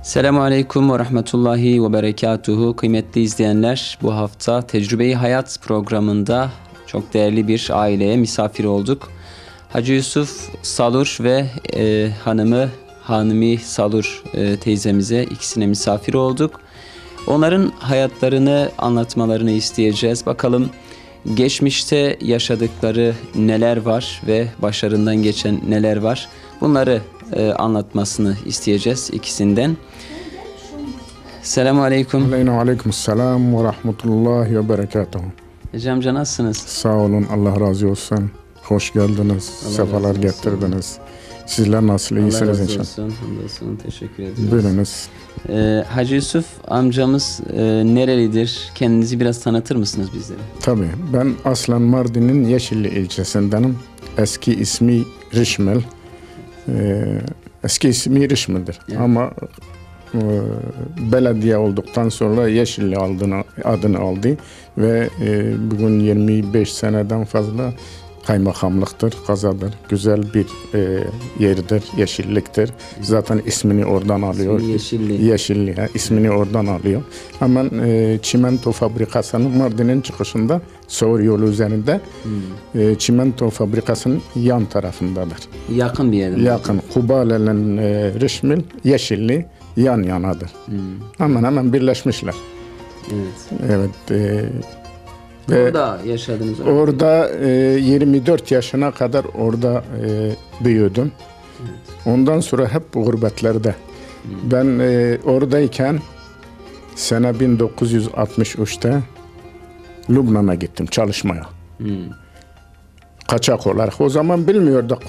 Selamun Aleyküm ve Rahmetullahi ve Berekatuhu. Kıymetli izleyenler, bu hafta Tecrübe-i Hayat programında çok değerli bir aileye misafir olduk. Hacı Yusuf Salur ve hanımı Hanimi Salur teyzemize, ikisine misafir olduk. Onların hayatlarını anlatmalarını isteyeceğiz. Bakalım geçmişte yaşadıkları neler var ve başlarından geçen neler var. Bunları anlatmasını isteyeceğiz ikisinden. Selamun Aleyküm. Aleyküm selam ve rahmetullahi ve berekatuhu. Hacı amca nasılsınız? Sağ olun, Allah razı olsun. Hoş geldiniz, sefalar getirdiniz. Sizler nasıl, iyisiniz inşallah? Allah razı olsun, teşekkür ediyoruz. Buyurunuz. Hacı Yusuf amcamız nerelidir? Kendinizi biraz tanıtır mısınız bizlere? Tabii, ben aslen Mardin'in Yeşilli ilçesindenim. Eski ismi Rişmel. Eski ismi Rişmel'dir. Evet. Ama belediye olduktan sonra Yeşilli adını aldı ve bugün 25 seneden fazla kaymakamlıktır, kazadır. Güzel bir yerdir, yeşilliktir. Zaten ismini oradan alıyor. Yeşilli. Yeşilli, ismini oradan alıyor. Hemen çimento fabrikasının Mardin'in çıkışında, Soğur yolu üzerinde çimento fabrikasının yan tarafındadır. Yakın bir yerde. Yakın. Kubale'nin Rişmil, Yeşilli yan yanadır. Hemen hemen birleşmişler. Evet. Evet. Orada yaşadınız. Orada 24 yaşına kadar orada büyüdüm. Evet. Ondan sonra hep gurbetlerde. Ben oradayken sene 1963'te Lübnan'a gittim çalışmaya. Kaçak olarak. O zaman bilmiyorduk,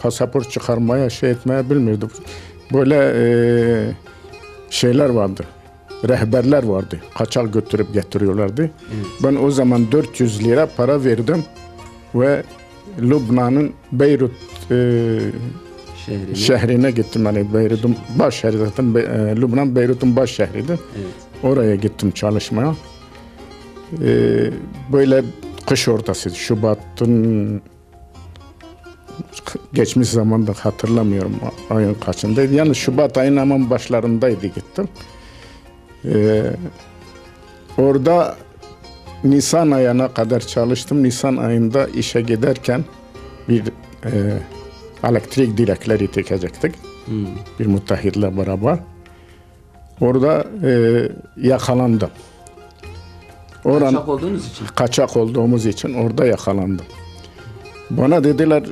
pasaport çıkarmaya, etmeye bilmiyorduk. Böyle şeyler vardı. Rehberler vardı. Kaçak götürüp getiriyorlardı. Evet. Ben o zaman 400 lira para verdim ve Lübnan'ın Beyrut şehrine gittim. Yani Beyrut'un baş şehri zaten Lübnan Beyrut'un baş şehriydi. Evet. Oraya gittim çalışmaya. Böyle kış ortası, Şubat'ın geçmiş zamanda hatırlamıyorum ayın kaçındaydı. Yani Şubat ayının hemen başlarındaydı gittim. Orada Nisan ayına kadar çalıştım. Nisan ayında işe giderken bir elektrik direkleri dikecektik. Bir müteahhitle beraber. Orada yakalandım. Kaçak olduğunuz için? Kaçak olduğumuz için orada yakalandım. Bana dediler,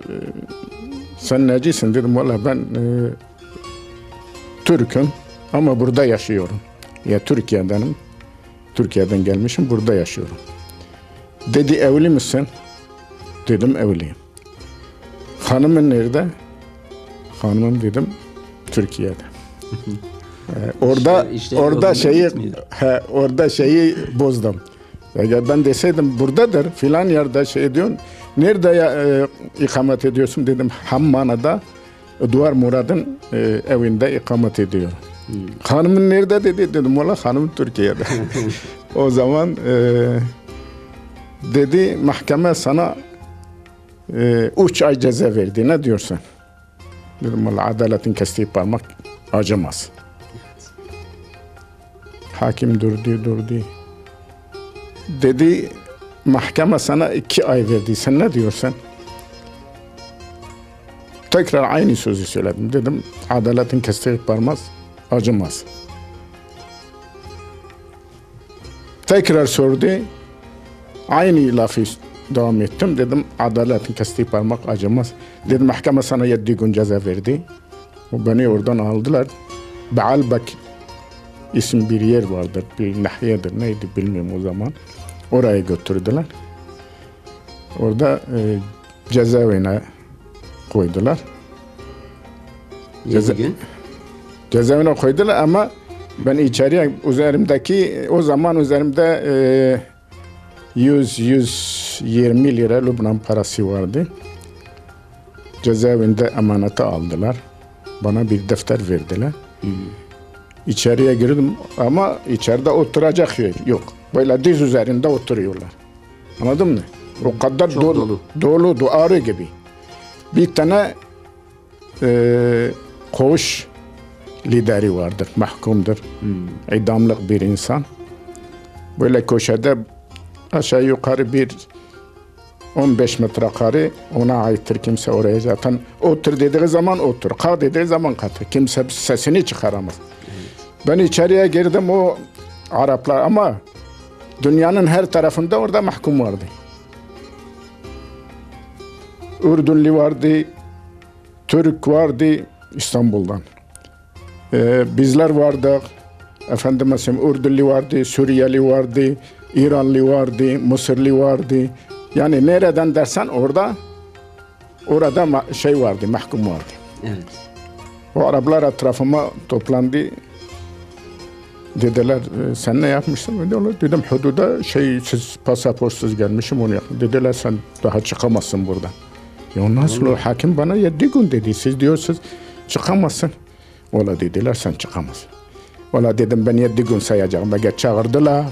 sen necisin? Dedim, valla ben Türk'üm ama burada yaşıyorum. Ya Türkiye'denim. Türkiye'den gelmişim, burada yaşıyorum. Dedi, evli misin? Dedim, evliyim. Hanımın nerede? Hanımım dedim, Türkiye'de. Orada şeyi bozdum. Ya ben deseydim buradadır, filan yerde diyorsun. Nerede ikamet ediyorsun dedim, Hammana'da Duvar Murad'ın evinde ikamet ediyorum. Hanımın nerede dedi, dedim valla hanım Türkiye'de. O zaman dedi, mahkeme sana 3 ay ceza verdi, ne diyorsun? Dedim valla adaletin kestiği parmak acımaz. Hakim durdu. Dedi, mahkeme sana 2 ay verdi, sen ne diyorsun? Tekrar aynı sözü söyledim. Dedim, adaletin kestiği parmak acımaz. Tekrar sordu. Aynı lafı devam ettim. Dedim, adaletin kestiği parmak acımaz. Dedim, mahkeme sana 7 gün ceza verdi. O beni oradan aldılar. Baalbek isim bir yer vardır. Bir nahiyedir. Neydi bilmiyorum o zaman. Oraya götürdüler. Orada cezaevine koydular. 7 gün? Cezaevine koydular ama ben içeriye o zaman üzerimde 100-120 lira Lübnan parası vardı. Cezaevinde emanete aldılar. Bana bir defter verdiler. İçeriye girdim ama içeride oturacak yer yok. Böyle diz üzerinde oturuyorlar. Anladın mı? O kadar dolu, arı gibi. Bir tane koğuş lideri vardır, mahkumdur. İdamlık bir insan. Böyle köşede aşağı yukarı bir 15 metrekare ona aittir. Kimse oraya zaten otur dediği zaman otur, kalk dediği zaman kalk. Kimse sesini çıkaramaz. Ben içeriye girdim, o Araplar, ama dünyanın her tarafında orada mahkum vardı. Ürdünlü vardı, Türk vardı İstanbul'dan. Bizler vardık. Efendim mesela Ürdünlü vardı, Suriyeli vardı, İranlı vardı, Mısırlı vardı. Yani nereden dersen orada şey vardı, mahkum vardı. Evet. O Araplar etrafıma toplandı. Dediler sen ne yapmışsın? Dedim hududa siz pasaportsuz gelmişim onu yaptım. Dediler sen daha çıkamazsın buradan. Ya nasıl o hakim bana 7 gün dedi. Siz diyorsunuz çıkamazsın. Ola dediler sen çıkamazsın. Ola dedim ben 7 gün sayacağım. Ve çağırdılar.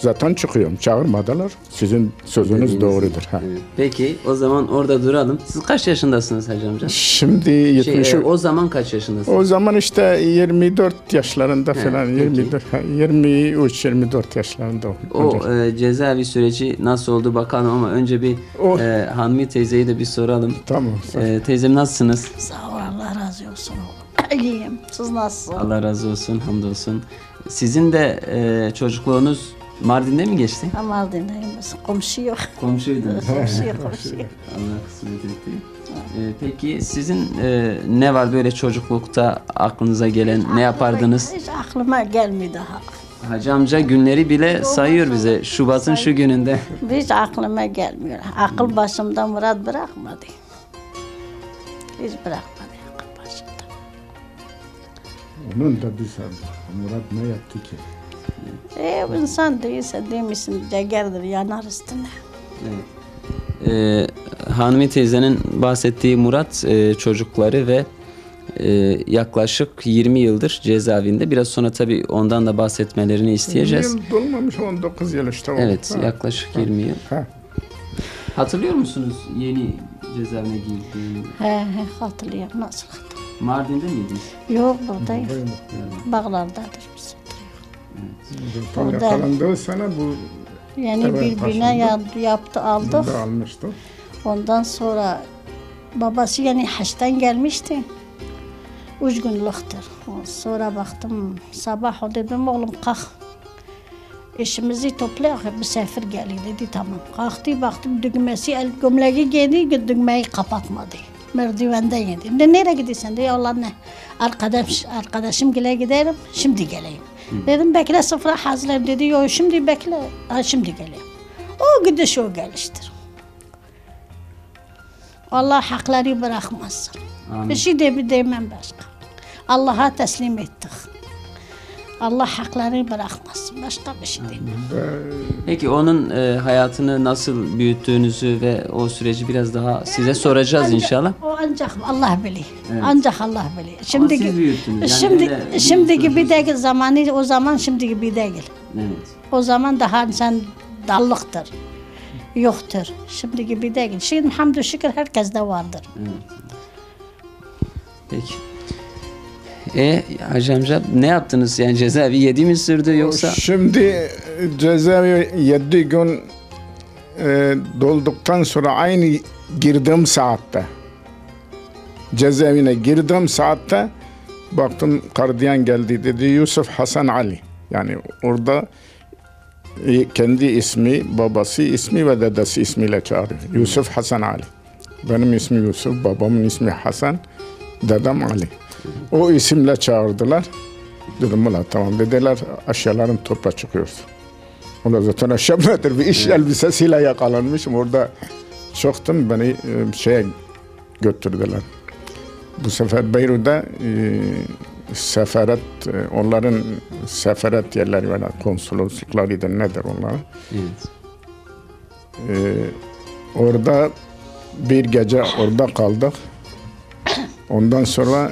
Zaten çıkıyorum. Çağırmadılar. Sizin sözünüz doğrudur. Ha. Evet. Peki o zaman orada duralım. Siz kaç yaşındasınız Hacı amca? Şimdi 70 o zaman kaç yaşındasınız? o zaman işte 24 yaşlarında falan, peki. 23-24 yaşlarında. O cezaevi süreci nasıl oldu bakalım ama önce bir Hanmi teyzeyi de bir soralım. Tamam. Teyzem nasılsınız? Sağ ol, Allah razı olsun oğlum. İyiyim. Siz nasılsınız? Allah razı olsun, hamdolsun. Sizin de çocukluğunuz Mardin'de mi geçti? Mardin'deyim. Komşu yok. Komşuydunuz. Komşu yok. Allah kısmet etti. Peki sizin ne var böyle çocuklukta aklınıza gelen, ne yapardınız? Hiç aklıma gelmiyor daha. Hacı amca günleri bile sayıyor bize. Şubat'ın şu gününde. Hiç aklıma gelmiyor. Akıl başımdan Murat bırakmadı. Hiç bırakmadı akıl başımdan. Onun da bir sabrı. Murat ne yaptı ki? İnsan değilse demişsin cegerdir, yanar üstüne. Hanımı teyzenin bahsettiği Murat çocukları ve yaklaşık 20 yıldır cezaevinde. Biraz sonra tabii ondan da bahsetmelerini isteyeceğiz. 20 yıl dolmamış, 19 yıl işte. Evet, yaklaşık 20 yıl. Ha. Hatırlıyor musunuz yeni cezaevine girdiğini? Hatırlıyorum. Nasıl hatırlıyorum? Mardin'de miydiniz? Yok, buradayım. Bağlardadır biz. Orada- Yakalandığı sene bu Yani Evet, bir taşındı. bina yaptı, aldık. da almıştı. Ondan sonra babası yani haçtan gelmişti. 3 günlüktür. Sonra baktım sabah o dedim oğlum kalk. İşimizi toplayalım, misafir geliyor dedi, tamam. Kalktı baktım düğmesi, gömleği giydi, düğmeyi kapatmadı. Merdivendeydi. Dedi nereye gidiyorsun? Dedi Allah ne? Arkadaşım gile giderim, şimdi geleyim. Dedim bekle sıfıra hazırlayayım. Dedi yok şimdi bekle, şimdi geleyim. O gidiş o geliştir. Allah hakları bırakmasın. Amin. Bir şey de bir demem başka. Allah'a teslim ettik. Allah hakları bırakmasın. Başka bir şey demem. Peki onun hayatını nasıl büyüttüğünüzü ve o süreci biraz daha size soracağız inşallah. O ancak Allah bilir. Evet. Ancak Allah bilir. Ama siz büyüttünüz. Yani öyle Şimdi bir gibi değil zamanı, o zaman şimdi gibi değil. Evet. O zaman daha insan dallıktır. Yoktur. Şimdi gibi değil. Şimdi hamdü şükür herkeste vardır. Peki. Hacı amca ne yaptınız? Yani cezaevi 7 mi sürdü yoksa? Şimdi cezaevi 7 gün dolduktan sonra aynı girdiğim saatte, cezaevine girdiğim saatte baktım gardiyan geldi, dedi Yusuf Hasan Ali. Yani orada kendi ismi, babası ismi ve dedesi ismiyle çağırıyor. Yusuf Hasan Ali. Benim ismim Yusuf, babamın ismi Hasan, dedem Ali. O isimle çağırdılar. Dedim ulan tamam, dediler aşağıların topla çıkıyoruz. Ulan zaten aşağı nedir, bir iş elbisesiyle yakalanmışım. Orada çoktum, beni şeye götürdüler. Bu sefer Beyrut'ta sefaret, onların sefaret yerleri var, konsolosluklarıydı nedir onlar. Evet. Orada bir gece orada kaldık. Ondan sonra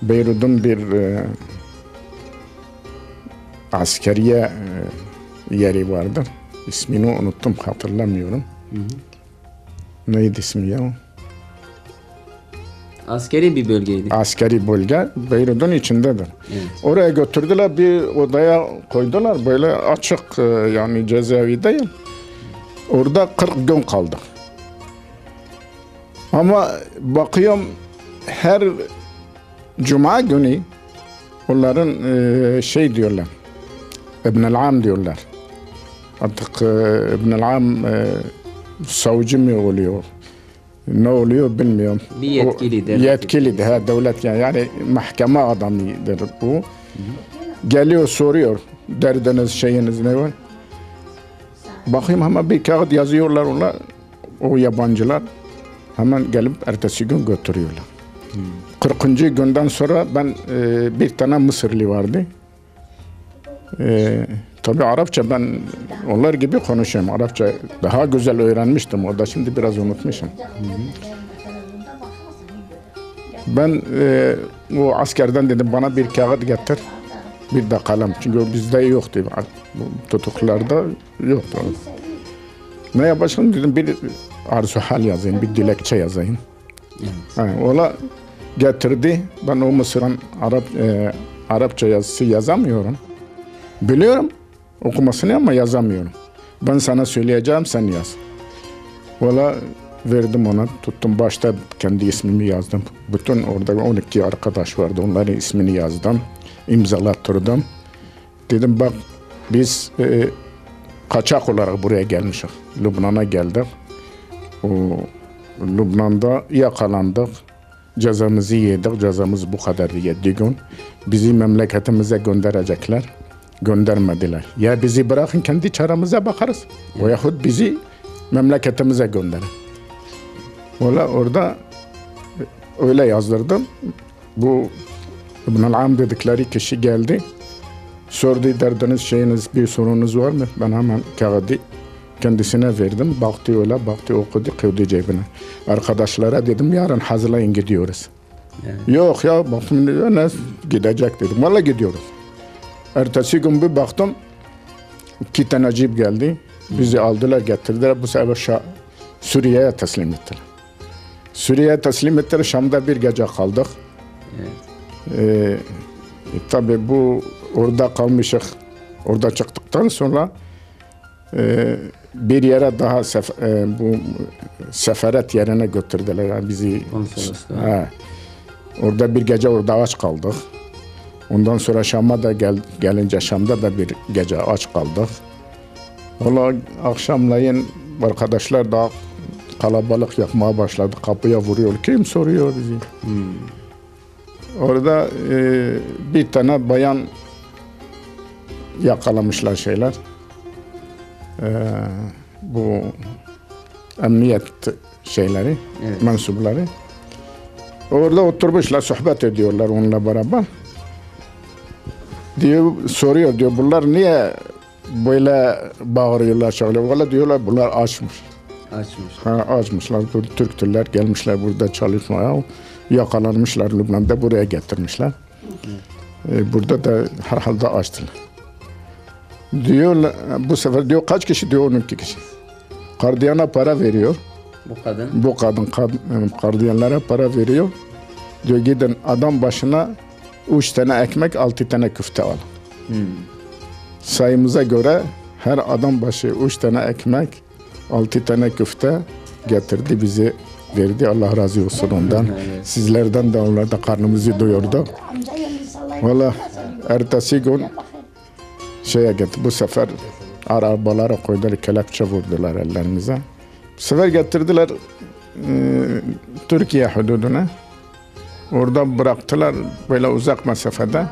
Beyrut'un bir askeriye yeri vardır. İsmini unuttum, hatırlamıyorum. Neydi ismi ya? Askeri bir bölgeydi. Askeri bölge Beyrut'un içindedir. Evet. Oraya götürdüler, bir odaya koydular, böyle açık yani cezaevi değil. Orada 40 gün kaldık. Ama bakıyorum her cuma günü onların şey diyorlar, İbn-i Am diyorlar. Artık İbn-i Am savcı mı oluyor? Ne oluyor bilmiyorum. Bir yetkili devlet. Yetkili ha, devlet yani mahkeme adamıdır bu. Geliyor soruyor, derdiniz şeyiniz ne var? Bakayım hemen bir kağıt yazıyorlar onlar, o yabancılar. Hemen gelip ertesi gün götürüyorlar. 40. günden sonra ben bir tane Mısırlı vardı. Tabii Arapça ben onlar gibi konuşuyorum. Arapça daha güzel öğrenmiştim orada. Şimdi biraz unutmuşum. Ben o askerden dedim bana bir kağıt getir. Bir de kalem. Çünkü o bizde yoktu. Tutuklarda yoktu. Ne yapacağım dedim, bir arzu hal yazayım, bir dilekçe yazayım. Ola getirdi. Ben o Mısır'ın Arapça yazısı yazamıyorum. Biliyorum okumasını ama yazamıyorum. Ben sana söyleyeceğim, sen yaz. Ola verdim ona, tuttum başta kendi ismimi yazdım. Bütün orada 12 arkadaş vardı, onların ismini yazdım. İmzalattırdım. Dedim bak biz kaçak olarak buraya gelmişiz. Lübnan'a geldik. O Lübnan'da yakalandık. Cezamızı yedik. Cezamız bu kadar 7 gün. Bizi memleketimize gönderecekler. Göndermediler. Ya bizi bırakın kendi çaremize bakarız. Veyahut bizi memleketimize gönderin. Valla orada öyle yazdırdım. Bu İbn-i Am dedikleri kişi geldi. Sordu derdiniz şeyiniz bir sorunuz var mı? Ben hemen kağıdı kendisine verdim. Baktı öyle, baktı okudu, koydu cebine. Arkadaşlara dedim yarın hazırlayın gidiyoruz. Evet. Yok ya baktım ne gidecek dedim. Valla gidiyoruz. Ertesi gün bir baktım 2 tane cip geldi. Bizi aldılar getirdiler. Bu sefer Suriye'ye teslim ettiler. Suriye'ye teslim ettiler. Şam'da bir gece kaldık. Evet. Tabii bu orada kalmışık. Orada çıktıktan sonra bir yere daha bu sefaret yerine götürdüler yani bizi. Orada bir gece orada aç kaldık. Ondan sonra Şam'a da gelince Şam'da da bir gece aç kaldık. Valla akşamleyin arkadaşlar da kalabalık yapmaya başladı. Kapıya vuruyor. Kim soruyor bizi? Orada bir tane bayan yakalamışlar şeyler. Bu emniyet şeyleri, evet, mensupları. Orada oturmuşlar, sohbet ediyorlar onunla beraber. Diyor, soruyor diyor, bunlar niye böyle bağırıyorlar, çağırıyorlar? Valla diyorlar bunlar açmış. Açmışlar. Türktürler gelmişler burada çalışmaya. Yakalanmışlar Lübnan'da, buraya getirmişler. Burada da herhalde açtılar. Diyor bu sefer diyor kaç kişi diyor 12 kişi. Gardiyana para veriyor. Bu kadın gardiyanlara para veriyor. Diyor gidin adam başına 3 tane ekmek 6 tane küfte alın. Sayımıza göre her adam başı 3 tane ekmek 6 tane küfte getirdi bize verdi. Allah razı olsun ondan. Evet. Sizlerden de onlar da karnımızı doyurdu. Valla ertesi gün şeye gitti. Bu sefer arabalara koydular, kelepçe vurdular ellerimize. Bu sefer getirdiler Türkiye hududuna. Orada bıraktılar böyle uzak mesafede.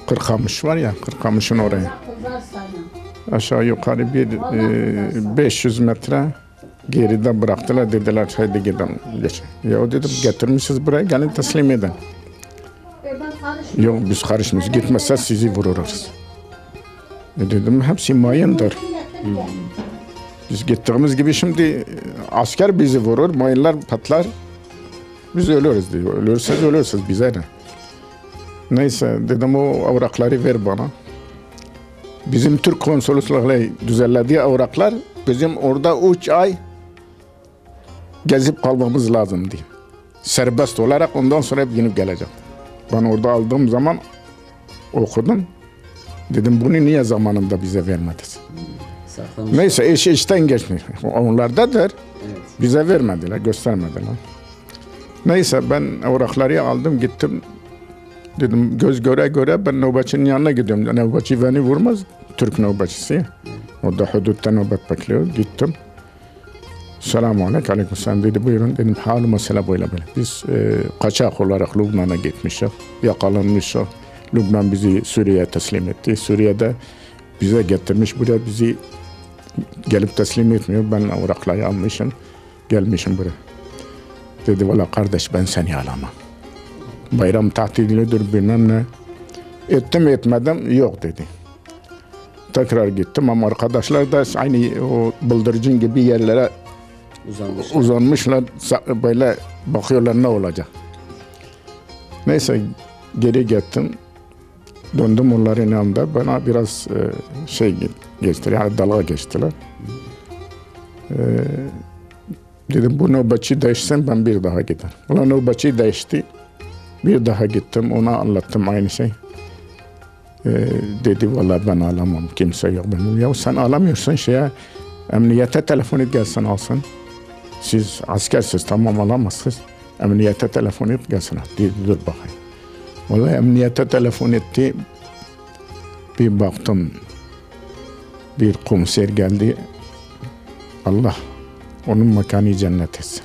Kırkamış var ya, Kırkamış'ın oraya. Aşağı yukarı bir 500 metre geride bıraktılar. Dediler hadi gidin. Ya dedim getirmişiz buraya, gelin teslim edin. Yok biz karışmışız. Gitmezse sizi vururuz. Dedim hepsi mayındır. Biz gittiğimiz gibi şimdi asker bizi vurur, mayınlar patlar. Biz ölürüz diyor. Ölürseniz bize ne? Neyse dedim o evrakları ver bana. Bizim Türk konsolosluğuyla düzenlediği evraklar bizim orada 3 ay gezip kalmamız lazım diye. serbest olarak ondan sonra hep gidip geleceğim. Ben orada aldığım zaman okudum. Dedim bunu niye zamanında bize vermediniz? Saklamış. Neyse iş işten geçmiş. Onlardadır. Evet. Bize vermediler, göstermediler. Neyse ben evrakları aldım gittim. Dedim göz göre göre ben nöbetçinin yanına gidiyorum. Nöbetçi beni vurmaz. Türk nöbetçisi. O da hudutta nöbet bekliyor. Gittim. Selamun aleyküm. Aleykümselam dedi. Buyurun dedim. Hal mesele böyle böyle. Biz kaçak olarak Lübnan'a gitmişiz. Yakalanmışız. Lübnan bizi Suriye'ye teslim etti. Suriye'de bize getirmiş. Buraya bizi gelip teslim etmiyor. Ben evrakları almışım. Gelmişim buraya. Dedi valla kardeş ben seni alamam. Bayram tatilidir bilmem ne. Ettim etmedim yok dedi. Tekrar gittim ama arkadaşlar da aynı o bıldırcın gibi yerlere uzanmışlar. Böyle bakıyorlar ne olacak. Neyse geri gittim. Döndüm onların yanında. Bana biraz geçtiler. Yani dalga geçtiler. Dedim bu nöbetçi değişsin ben bir daha giderim. Ulan nöbetçi değişti. Bir daha gittim ona anlattım aynı şey. Dedi valla ben alamam kimse yok benim. Ya sen alamıyorsun emniyete telefon et gelsin alsın. Siz askersiz tamam alamazsınız. Emniyete telefon et gelsin. Dedi dur bakayım. Valla emniyete telefon etti. Bir baktım bir komiser geldi. Allah onun mekanı cennet etsin.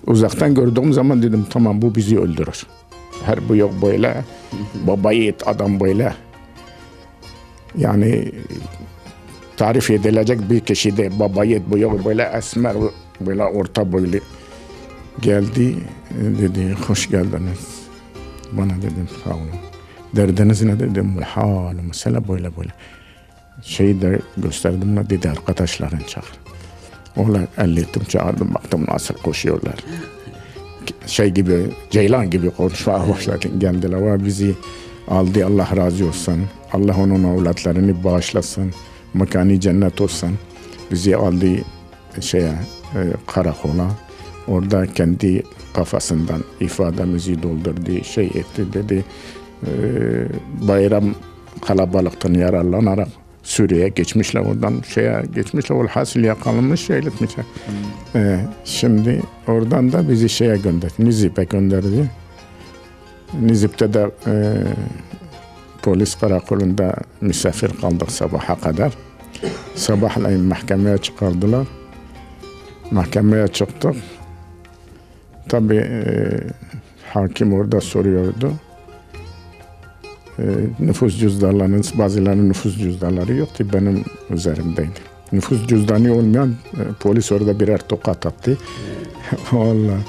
Uzaktan gördüğüm zaman dedim tamam bu bizi öldürür. Her bu yok böyle. Baba yiğit adam böyle. Yani tarif edilecek bir kişi de baba yiğit bu yok böyle esmer böyle orta boylu. Geldi dedi hoş geldiniz. Bana dedim sağ olun. Derdiniz ne dedim hal mesela böyle böyle. Şeyi de gösterdim dedi arkadaşların çağır. Oğlan ellettim çağırdım baktım nasıl koşuyorlar. Gibi ceylan gibi konuşmaya başladı. Geldiler ve bizi aldı Allah razı olsun. Allah onun evlatlarını bağışlasın. Mekanı cennet olsun. Bizi aldı karakola. Orada kendi kafasından ifademizi doldurdu. Etti dedi. Bayram kalabalıktan yararlanarak Suriye'ye geçmişler oradan geçmişler olhasıl yakalanmış etmişler. Şimdi oradan da bizi gönderdi. Nizip'e gönderdi. Nizip'te de polis karakolunda misafir kaldık sabaha kadar. Sabahleyin mahkemeye çıkardılar. Mahkemeye çıktık. Tabii hakim orada soruyordu. Nüfus cüzdanlarının bazılarının nüfus cüzdanları yoktu benim üzerimdeydi. Nüfus cüzdanı olmayan polis orada birer tokat attı. Vallahi.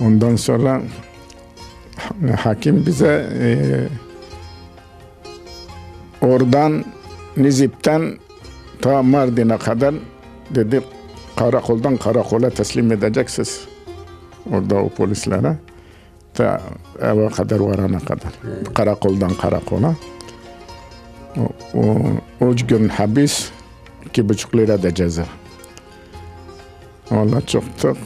Ondan sonra hakim bize oradan Nizip'ten ta Mardin'e kadar dedi karakoldan karakola teslim edeceksiniz. Orada o polislere. Ta eve kadar varana kadar. Karakoldan karakola. O gün hapis 2,5 lira da ceza. Valla çoktu.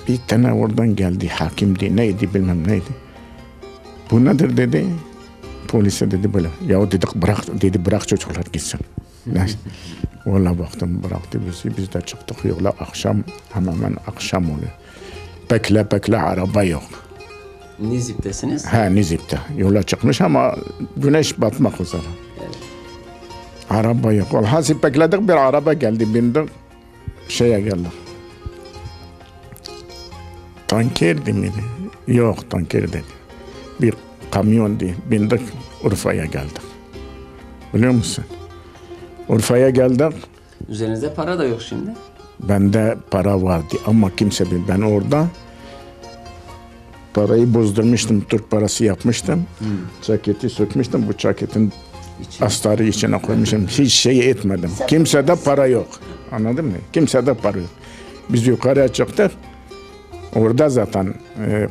Bir tane oradan geldi hakimdi neydi bilmem neydi. Bu nedir dedi. Polise dedi böyle. Ya dedik bırak çocuklar gitsin. Valla baktım bıraktı bizi. Biz de çıktık yola hemen akşam oluyor. Bekle araba yok. Nizip'tesiniz? Nizip'te. Yola çıkmış ama güneş batmak üzere. Evet. Araba yok. Hasip bekledik bir araba geldi bindik. Geldik. Tankerdi miydi? Yok tanker dedi. Bir kamyon değil. Bindik Urfa'ya geldik. Biliyor musun? Urfa'ya geldik. Üzerinizde para da yok şimdi. Bende para vardı ama kimse bilmiyor. Ben orada parayı bozdurmuştum. Türk parası yapmıştım. Ceketi sökmüştüm. Bu ceketin astarı içine koymuşum. Hiç etmedim. Kimsede para yok. Anladın mı? Kimsede para yok. Biz yukarıya çıktık. Orada zaten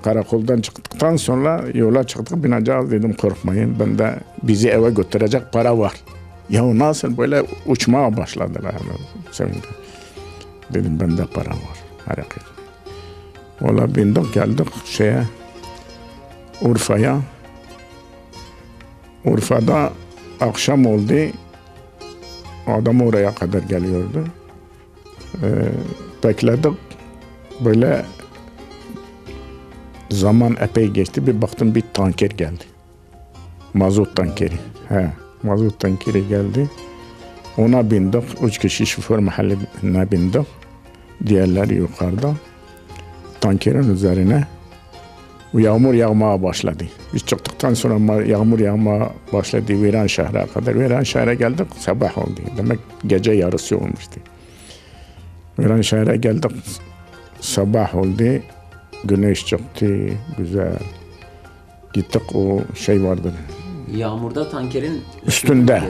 karakoldan çıktıktan sonra yola çıktık. Bineceğiz dedim korkmayın. Bende bizi eve götürecek para var. Ya nasıl böyle uçmaya başladılar. Sevindim. Dedim bende para var. Hareket. Valla bindik geldik Urfa'ya. Urfa'da akşam oldu. Adam oraya kadar geliyordu. Bekledik. Böyle zaman epey geçti. Bir baktım bir tanker geldi. Mazot tankeri. Mazot tankeri geldi. Ona bindik. 3 kişi şoför mahalline bindik. Diğerleri yukarıda. Tankerin üzerine yağmur yağmaya başladı. Biz çıktıktan sonra yağmur yağmaya başladı Viranşehir'e kadar. Viranşehir'e geldik, sabah oldu. Demek gece yarısı olmuştu. Viranşehir'e geldik, sabah oldu. Güneş çıktı, güzel. Gittik, o vardı. Yağmurda tankerin üstünde.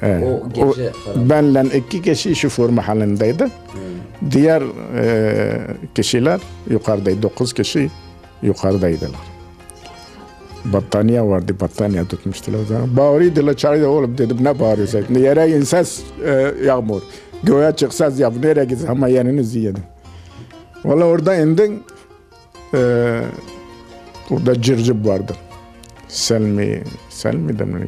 Evet. O gece benle 2 kişi şoför mahallindeydi. Diğer kişiler yukarıdaydı. 9 kişi yukarıdaydılar. Battaniye vardı. Battaniye tutmuştular. Bağırıyordular, çağırıyordu. Oğlum dedim, ne bağırıyorsun? Yere insez yağmur. Göğe çıksaz yağmur. Nereye gitsin? Ama yeniniz yedim. Valla orada indim. Orada cırcıp vardı. Selmi de mi?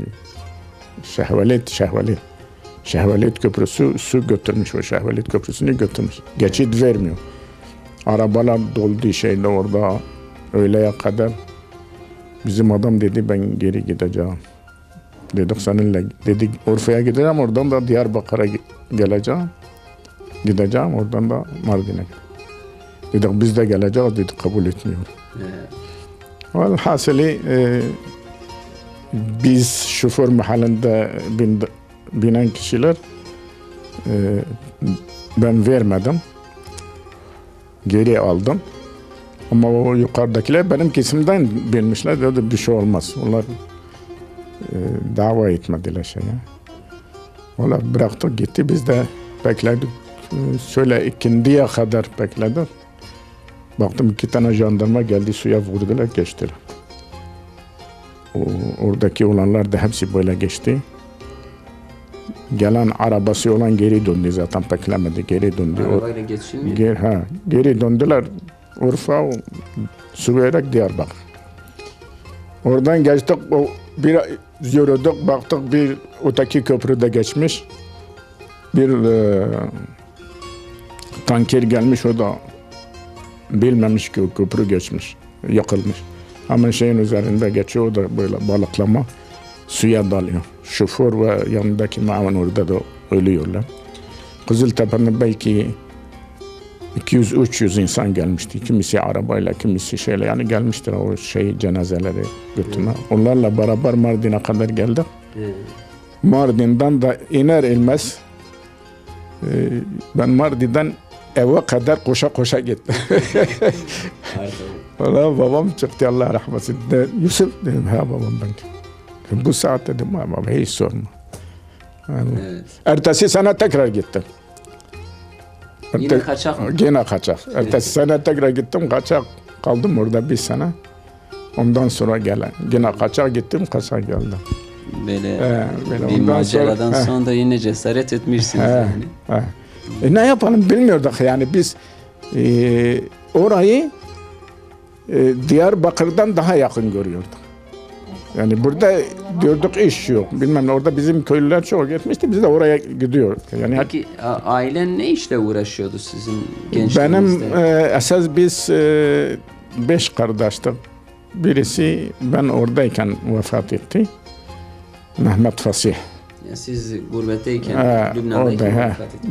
Şehvalet köprüsü su götürmüş, o Şehvalet köprüsünü götürmüş. Geçit vermiyor. Arabalar doldu orada öğleye kadar. Bizim adam dedi ben geri gideceğim. Dedik seninle. Dedi Urfa'ya gideceğim, oradan da Diyarbakır'a geleceğim. Gideceğim, oradan da Mardin'e. Dedik biz de geleceğiz, dedi kabul etmiyor. Hasılı biz şoför mahallinde binen kişiler ben vermedim. Geri aldım. Ama o yukarıdakiler benim kesimden bilmişler. Dedi bir şey olmaz. Onlar dava etmediler Valla bıraktık gitti. Biz de bekledik. Şöyle ikindiye kadar bekledik. Baktım 2 tane jandarma geldi, suya vurdular, geçtiler. Oradaki olanlar da hepsi böyle geçti. Gelen arabası olan geri döndü, zaten beklemedi, geri döndü. Arabayla geçilmiyor. Geri döndüler. Urfa, Süveyrak, Diyarbakır. Oradan geçtik, bir yürüdük, baktık bir öteki köprüde geçmiş. Bir tanker gelmiş, o da bilmemiş ki o köprü geçmiş, yakılmış. Hemen üzerinde geçiyor, o da böyle balıklama, suya dalıyor. Şoför ve yanındaki maven orada da ölüyorlar. Kızıltepe'nin belki 200-300 insan gelmişti. Kimisi arabayla, kimisi yani gelmiştir o cenazeleri götürme. Onlarla beraber Mardin'e kadar geldik. Mardin'den da iner inmez ben Mardin'den eve kadar koşa koşa gittim. Valla babam çıktı, Allah rahmet eylesin. Yusuf dedim, babam ben. Bu saat dedim, baba hiç sorma. Ertesi sene tekrar gittim. Yine kaçak mı? Yine kaçak. Ertesi sene tekrar gittim, kaçak kaldım orada 1 sene. Ondan sonra yine kaçak gittim, kaçak geldim. Böyle bir maceradan sonra da yine cesaret etmişsiniz yani. Ne yapalım bilmiyorduk yani biz orayı Diyarbakır'dan daha yakın görüyorduk. Yani burada diyorduk iş yok. Bilmem orada bizim köylüler çok gitmişti. Biz de oraya gidiyor. Yani peki ailen ne işle uğraşıyordu sizin gençliğinizde? Benim esas biz 5 kardeştik. Birisi ben oradayken vefat etti. Mehmet Fasih. Siz gurbetteyken, Lübnan'dayken vefat etti.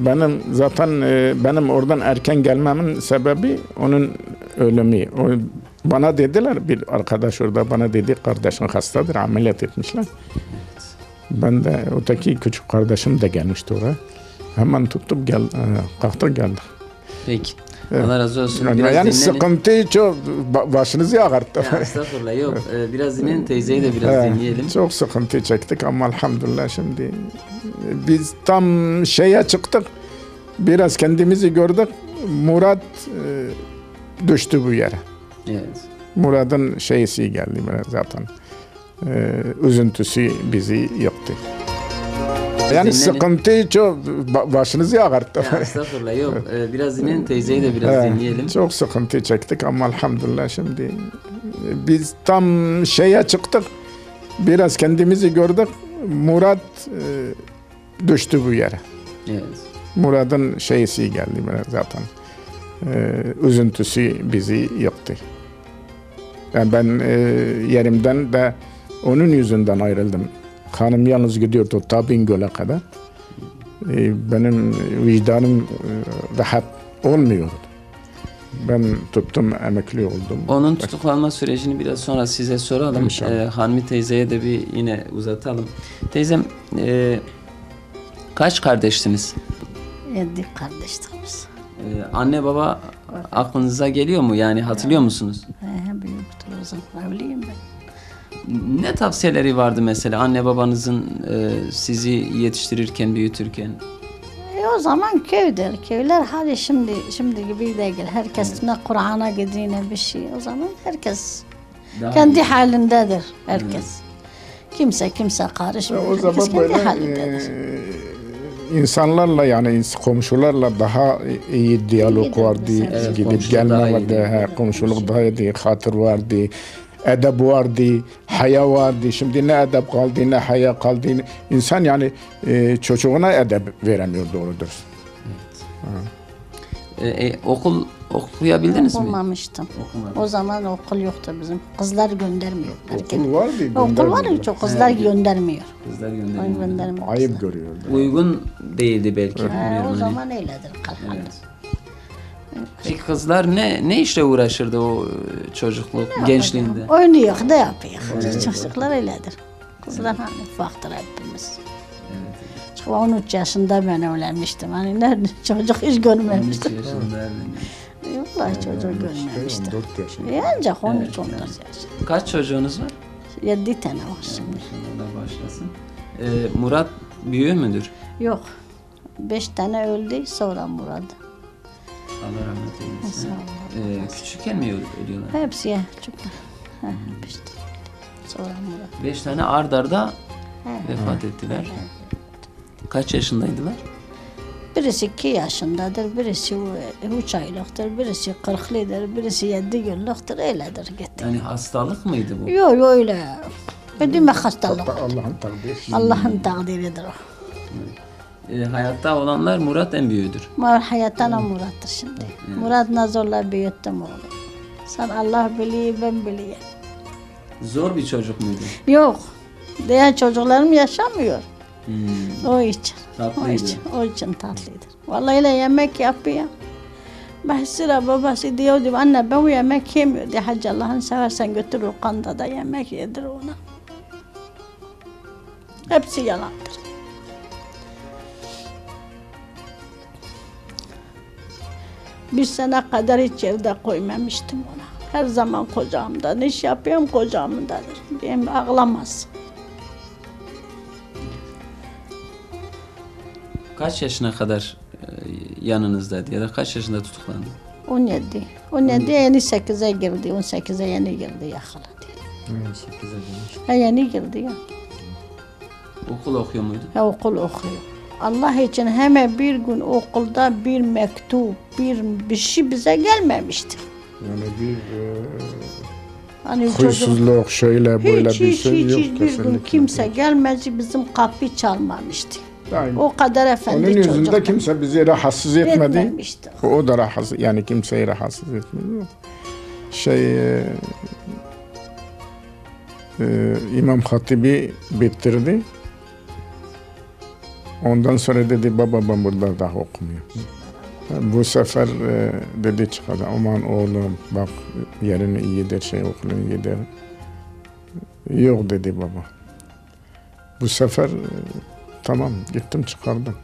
Benim oradan erken gelmemin sebebi onun ölümü. Bana dediler, bir arkadaş orada bana dedi, kardeşin hastadır, ameliyat etmişler. Evet. Ben de öteki küçük kardeşim de gelmişti oraya. Hemen tuttum, kalktık geldik. Peki. Evet. Allah razı olsun. Biraz yani sıkıntı çok, başınızı ağarttı. Estağfurullah, yok. Biraz dinleyin, teyzeyi de biraz dinleyelim. Çok sıkıntı çektik ama elhamdülillah şimdi biz tam çıktık. Biraz kendimizi gördük. Murat düştü bu yere. Evet. Murat'ın geldi zaten. Üzüntüsü bizi yaktı. Yani dinlenin. sıkıntı çok başınızı ağarttı. Ya, estağfurullah yok. Biraz dinleyin, teyzeyi de biraz dinleyelim. Çok sıkıntı çektik ama elhamdülillah şimdi biz tam şeye çıktık. Biraz kendimizi gördük. Murat düştü bu yere. Evet. Murat'ın şeysi geldi biraz zaten. Üzüntüsü bizi yıktı. Yani ben yerimden de onun yüzünden ayrıldım. Hanım yalnız gidiyordu ta Bingöl'e kadar. Benim vicdanım rahat olmuyordu. Ben tuttum, emekli oldum. Onun tutuklanma sürecini biraz sonra size soralım. İnşallah. Hanmi teyzeye de bir yine uzatalım. Teyzem kaç kardeşsiniz? 7 kardeşlerimiz. Anne baba aklınıza geliyor mu? Yani hatırlıyor musunuz? Büyüktür o zaman. Evliyim ben. Ne tavsiyeleri vardı mesela anne babanızın sizi yetiştirirken, büyütürken? O zaman köydür. Köyler hali şimdi gibi değil. Herkes ne Kur'an'a gidiyor ne bir şey. O zaman herkes Daha kendi iyi. halindedir. Herkes. Kimse karışmıyor. O zaman Herkes kendi böyle halindedir. insanlarla yani komşularla daha iyi diyalog İyi vardı. Evet, Gidip komşuluk daha gelmemede iyiydi. komşuluk daha iyiydi, hatır vardı. Edep vardı, haya vardı. Şimdi ne edep kaldı, ne haya kaldı. İnsan yani çocuğuna edep veremiyor doğrudur. Okul okuyabildiniz mi? Okumamıştım. Okumadım. O zaman okul yoktu bizim. Kızlar göndermiyor. Okul vardı. Okul var göndermiyorlar. çok kızlar göndermiyor. Kızlar göndermiyor. Göndermiyor. Ayıp görüyordu. Uygun değildi belki. O Bilmiyorum hani. zaman öyledir kalfalı. Evet. Peki kızlar ne işle uğraşırdı o çocukluk, gençliğinde? Oynuyor da yapıyor. Çocuklar öyledir. Kızlar hani ufaktır hepimiz. 13 yaşında ben evlenmiştim. Hani nerede çocuk hiç 13 görmemiştim. yaşında evlenmiş. Vallahi çocuk görmemiştim. 14 yaşında. Ancak 13-14 yaş. Kaç çocuğunuz var? 7 tane var şimdi. Allah başlasın. Murat büyüğü müdür? Yok. 5 tane öldü sonra Murat. Allah rahmet eylesin. Sağ olun. Küçükken mi ölüyorlar? Hepsi ya çocuklar. İşte. Sonra Murat. 5 tane ard arda He. vefat ettiler. Kaç yaşındaydılar? Birisi 2 yaşındadır, birisi 3 aylıktır, birisi 40'lıdır, birisi 7 günlüktür, öyledir gitti. Yani hastalık mıydı bu? Yok öyle. Ödeme hastalık. Allah'ın takdiri. Allah'ın takdiridir o. Hayatta olanlar Murat en büyüğüdür. Hayattan Murat'tır şimdi. Murat nazorla büyüttüm oğlum. Sen Allah biliyor, ben biliyorum. Zor bir çocuk muydu? Yok. Diğer çocuklarım yaşamıyor. O için. Tatlıydı. O için tatlıydı. Vallahi öyle yemek yapıyor. Sıra babası diyordu, anne ben bu yemek yemiyor diye, Hacı Allah'ını seversen götür o kanda da yemek yedir ona. Hepsi yalandır. Bir sene kadar hiç evde koymamıştım ona. Her zaman kocamdan iş yapıyorum, kocamdadır. Diyeyim ağlamaz. Kaç yaşına kadar yanınızdaydı ya da kaç yaşında tutuklandı? 17. 17 yeni 8'e girdi, 18'e yeni girdi yakaladı. 18'e gelmiş. Yeni girdi ya. Okul okuyor muydu? Okul okuyor. Allah için hemen bir gün okulda bir mektup, bir şey bize gelmemişti. Yani bir Hani çocuk huysuzluk şöyle böyle hiç bir şey yok hiçbir gün kesinlikle. kimse gelmedi, bizim kapı çalmamıştı. Aynen. O kadar efendi Onun çocuk. yüzünde kimse bizi rahatsız etmedi. Etmemişti. O da rahatsız, yani kimseyi rahatsız etmedi. İmam Hatibi bitirdi. Ondan sonra dedi baba ben burada daha okumuyorum. Bu sefer dedi çıkardı aman oğlum bak yerin iyidir okulun iyidir. Yok dedi baba. Bu sefer tamam gittim çıkardım.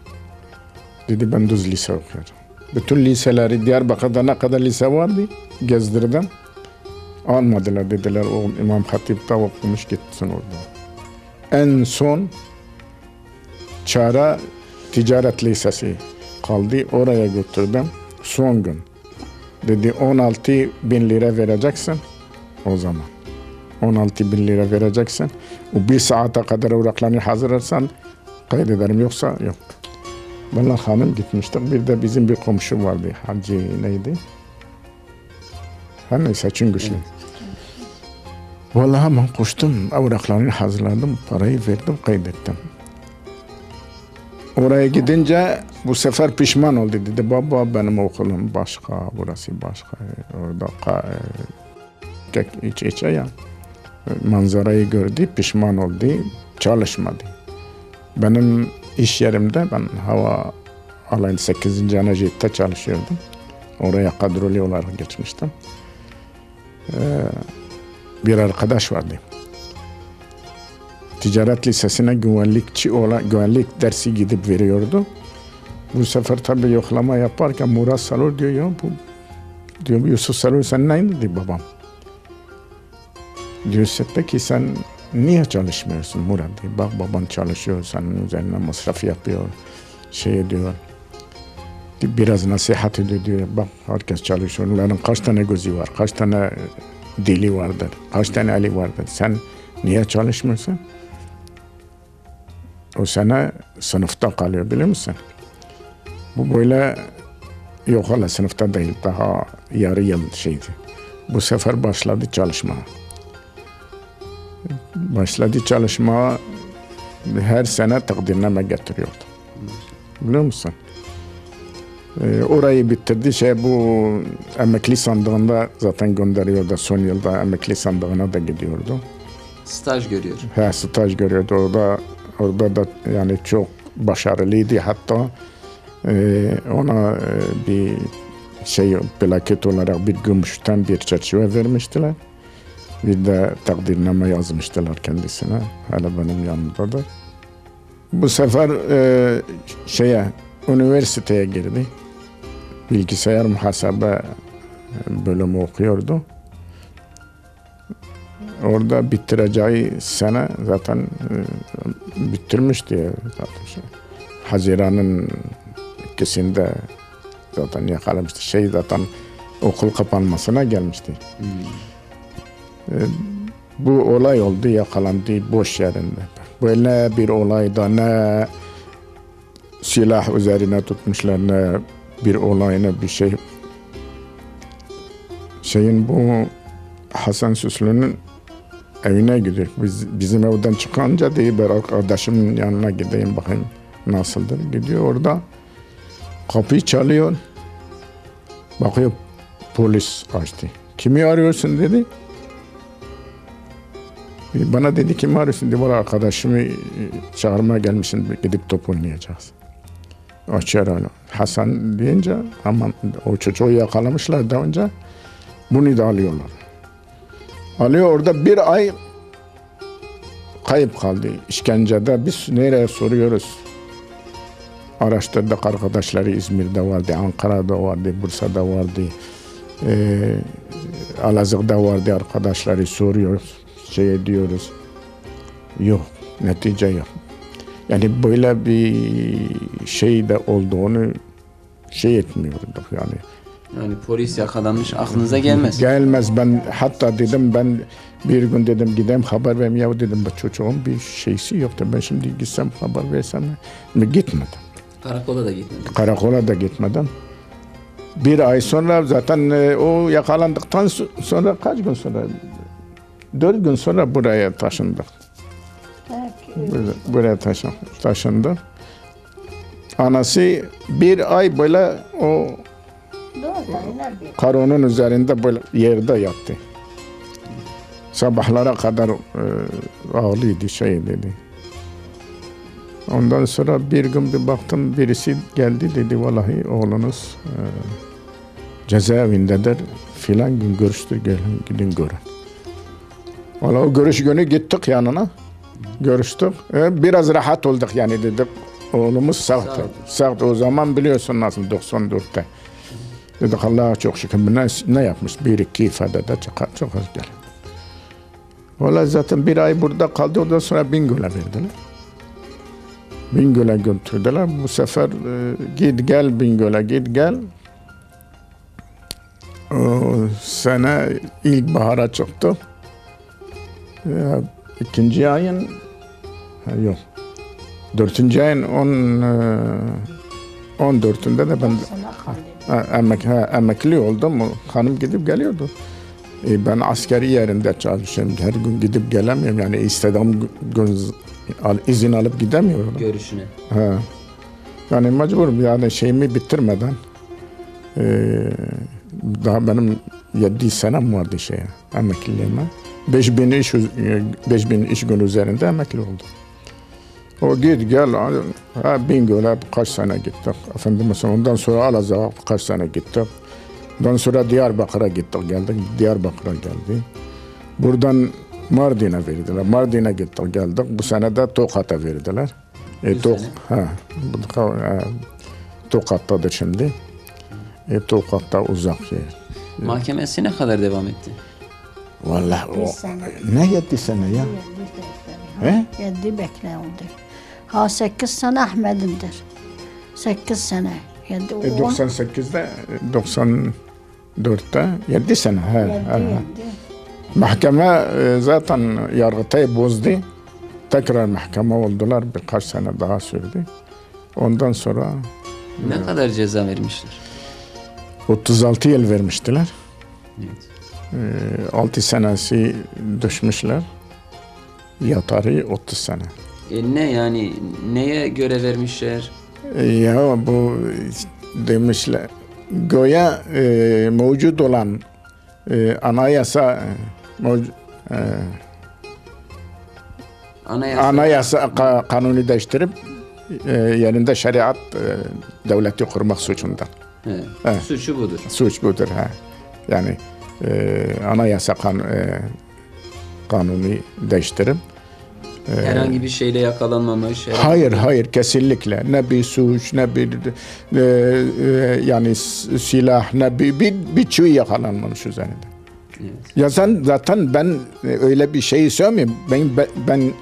Dedi ben düz lise okuyorum. Bütün liseleri Diyarbakır'da ne kadar lise vardı gezdirdim. Almadılar dediler o İmam Hatip'te okumuş gitsin orada. En son Çara Ticaret Lisesi kaldı. Oraya götürdüm. Son gün. Dedi 16.000 lira vereceksin o zaman. 16.000 lira vereceksin. O bir saate kadar evraklarını hazırlarsan kaydederim yoksa yok. Bana hanım gitmiştik. Bir de bizim bir komşu vardı. Hacı neydi? Her neyse Çıngıçlı. Vallahi ben koştum. Evraklarını hazırladım. Parayı verdim, kaydettim. Oraya gidince bu sefer pişman oldu. Dedi baba benim okulum başka, burası başka. Orada iç içe ya. Manzarayı gördü, pişman oldu. Çalışmadı. Benim iş yerimde ben hava alayın 8. Enerjit'te çalışıyordum. Oraya kadrolu olarak geçmiştim. Bir arkadaş vardı. Ticaret lisesine güvenlik dersi gidip veriyordu. Bu sefer tabii yoklama yaparken Murat Salur diyor ya diyor Yusuf Salur sen neyin dedi babam. Diyorsa peki sen niye çalışmıyorsun Murat diyor. Bak baban çalışıyor senin üzerine masraf yapıyor şey diyor. Biraz nasihat ediyor diyor. Bak herkes çalışıyor. Onların kaç tane gözü var, kaç tane dili vardır, kaç tane eli vardır. Sen niye çalışmıyorsun? O sene sınıfta kalıyor biliyor musun? Bu böyle yok hala sınıfta değil daha yarı yıl şeydi. Bu sefer başladı çalışma. Her sene takdirname getiriyordu. Biliyor musun? Orayı bitirdi bu emekli sandığında zaten gönderiyordu. Son yılda emekli sandığına da gidiyordu. Staj görüyor. Staj görüyordu. Orada da yani çok başarılıydı. Hatta ona bir plaket olarak bir gümüşten bir çerçeve vermiştiler. Bir de takdirname yazmıştılar kendisine. Hala benim yanımdadır. Bu sefer üniversiteye girdi. Bilgisayar muhasebe bölümü okuyordu. Orada bitireceği sene zaten bitirmişti. Haziran'ın ikisinde zaten yakalamıştı. Zaten okul kapanmasına gelmişti. Bu olay oldu, yakalandı boş yerinde. Böyle bir olayda ne silah üzerine tutmuşlar ne bir olay ne bir şey. Bu Hasan Süslü'nün evine gidiyor. Bizim evden çıkınca diye bir arkadaşımın yanına gideyim bakayım nasıldır. Gidiyor orada kapıyı çalıyor. Bakıyor polis açtı. Kimi arıyorsun dedi. Bana dedi kimi arıyorsun dedi. Valla arkadaşımı çağırmaya gelmişsin gidip top oynayacağız. Açıyor öyle. Hasan deyince aman o çocuğu yakalamışlar daha önce. Bunu da alıyorlar. Alıyor orada bir ay kayıp kaldı işkencede. Biz nereye soruyoruz? Araştırdık arkadaşları İzmir'de vardı, Ankara'da vardı, Bursa'da vardı. Elazığ'da vardı arkadaşları soruyoruz. Diyoruz. Yok, netice yok. Yani böyle bir şey de olduğunu etmiyorduk yani. Yani polis yakalanmış aklınıza gelmez. Gelmez. Ben hatta dedim bir gün dedim gideyim haber vereyim ya dedim bu çocuğun bir şeysi yoktu. Ben şimdi gitsem haber versem mi gitmedim. Karakola da gitmedim. Bir ay sonra zaten o yakalandıktan sonra kaç gün sonra 4 gün sonra buraya taşındık. Buraya taşındık. Anası bir ay böyle o karonun üzerinde böyle yerde yattı. Sabahlara kadar ağlıyordu dedi. Ondan sonra bir gün bir baktım birisi geldi dedi vallahi oğlunuz cezaevindedir filan gün görüştü gelin gidin görün. Vallahi o görüş günü gittik yanına. Görüştük. Biraz rahat olduk yani dedik. Oğlumuz sağ. O zaman biliyorsun nasıl 94'te. Dedik Allah'a çok şükür ne yapmış? Bir iki ifadede çok az gel. Vallahi zaten bir ay burada kaldı. Ondan sonra Bingöl'e verdiler. Bingöl'e götürdüler. Bu sefer git gel Bingöl'e git gel. O sene ilkbahara çıktı. İkinci ayın yok. 4. ayın 14'ünde de ben emekli oldum. Hanım gidip geliyordu. Ben askeri yerinde çalışıyorum. Her gün gidip gelemiyorum. Yani istediğim gün izin alıp gidemiyorum. Görüşüne. Ha. Yani mecbur yani şeyimi bitirmeden daha benim 7 senem vardı şeye emekliliğime. 5000 iş gün üzerinde emekli oldum. O git gel 1000 göle kaç sene gittik. Efendim mesela ondan sonra Alazağ'a kaç sene gittik. Ondan sonra Diyarbakır'a gittik geldik. Diyarbakır'a geldi. Buradan Mardin'e verdiler. Mardin'e gittik geldik. Bu sene de Tokat'a verdiler. Tokat'tadır şimdi. Tokat'ta uzak yer. Mahkemesi ne kadar devam etti? Vallahi o sene. ne 7 sene ya? 7 beklendi. Ha 8 sene Ahmet'indir. 8 sene. 7 98'de 94'te 7 sene. Mahkeme zaten Yargıtay bozdu. Tekrar mahkeme oldular. Birkaç sene daha sürdü. Ondan sonra Ne kadar ceza vermişler? 36 yıl vermiştiler. Evet. 6 senesi düşmüşler. Yatarı 30 sene. Ne yani neye göre vermişler? Ya bu demişler göya mevcut olan anayasa anayasa kanunu değiştirip yerinde şeriat devleti kurmak suçundan. Evet. Suçu budur. Suç budur. Yani anayasa kanunu değiştirip Herhangi bir şeyle yakalanmamış. Hayır kesinlikle ne bir suç ne bir yani silah ne bir şey yakalanmamış üzerinde. Evet. Ya zaten ben öyle bir şey söylemiyorum. Ben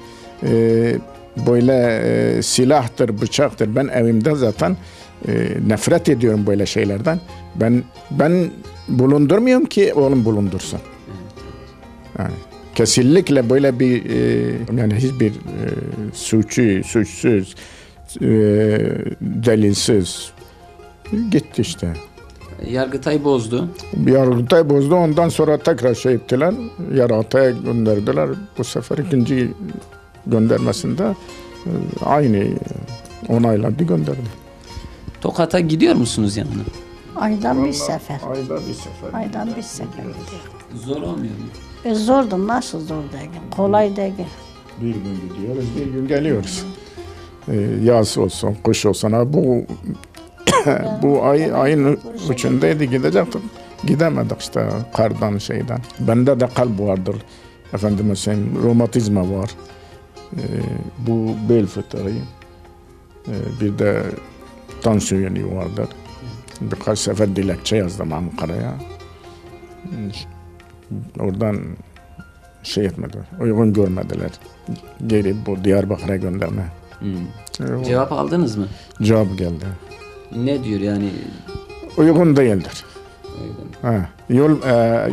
böyle silahtır, bıçaktır. Ben evimde zaten nefret ediyorum böyle şeylerden. Ben bulundurmuyorum ki oğlum bulundursun. Yani kesinlikle böyle bir yani hiçbir suçsuz, delilsiz gitti işte. Yargıtay bozdu. Yargıtay bozdu. Ondan sonra tekrar şey ettiler. Yargıtay'a gönderdiler. Bu sefer ikinci göndermesinde aynı onayladı gönderdi. Tokat'a gidiyor musunuz yanına? Aydan bir sefer. Aydan bir sefer. Zor olmuyor mu? Zordu, nasıl zor değil. Kolay değil. Bir gün gidiyoruz, bir gün geliyoruz. Yaz olsun, kış olsun. Bu ayın üçündeydi gidecektik. Gidemedik işte kardan şeyden. Bende de kalp vardır. Efendime söyleyeyim, romatizma var. Bu bel fıtığı. Bir de tansiyonu vardır. Birkaç sefer dilekçe yazdım Ankara'ya. Oradan şey etmediler, uygun görmediler. Geri bu Diyarbakır'a gönderme. Cevap aldınız mı? Cevap geldi. Ne diyor yani? Uygun değildir.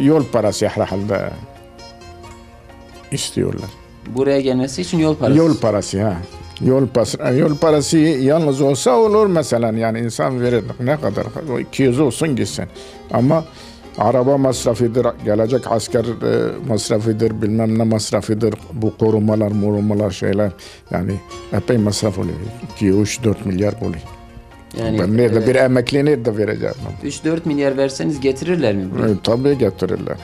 Yol parası herhalde istiyorlar. Buraya gelmesi için yol parası. Yol parası Yol parası yalnız olsa olur mesela, yani insan verir ne kadar 200 olsun gitsin. Ama araba masrafıdır, gelecek asker masrafıdır, bilmem ne masrafıdır, bu korumalar şeyler, yani epey masraf oluyor. 2-3-4 milyar oluyor. Yani ben nerede bir emekli nerede vereceğim? 3-4 milyar verseniz getirirler mi buraya? Tabii getirirler.